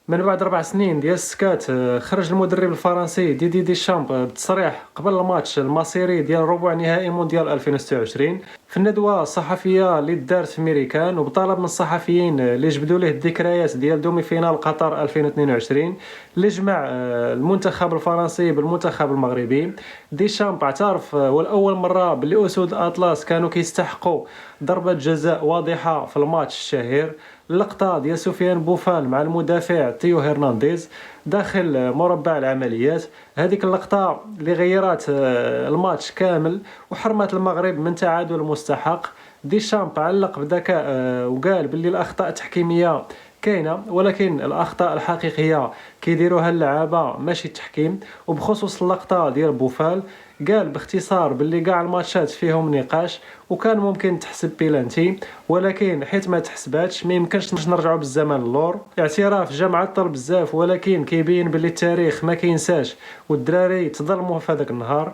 من بعد 4 سنين ديال السكات خرج المدرب الفرنسي دي شامب بتصريح قبل الماتش المصيري ديال ربع نهائي مونديال 2026 في الندوة الصحفية اللي دارت في ميريكان، وبطلب من الصحفيين اللي جبدوا ليه الذكريات ديال دومي فينال قطر 2022 اللي جمع المنتخب الفرنسي بالمنتخب المغربي. دي شامب اعترف والأول مرة باللي أسود الأطلس كانوا كيستحقوا ضربة جزاء واضحة في الماتش الشهير، اللقطة ديال سفيان بوفال مع المدافع تيو هرنانديز داخل مربع العمليات. هذيك اللقطة اللي غيرت الماتش كامل وحرمت المغرب من تعادل مستحق. ديشامب علق بذكاء وقال باللي الأخطاء التحكيمية كاينه، ولكن الاخطاء الحقيقيه كيديروها اللعابه ماشي التحكيم. وبخصوص اللقطه ديال بوفال قال باختصار باللي كاع الماتشات فيهم نقاش وكان ممكن تحسب بيلانتي، ولكن حيت ما تحسباتش ما يمكنش نرجعوا بالزمن اللور. اعتراف جا معطل بزاف، ولكن كيبين باللي التاريخ ما كينساش والدراري تظلموا في هذاك النهار.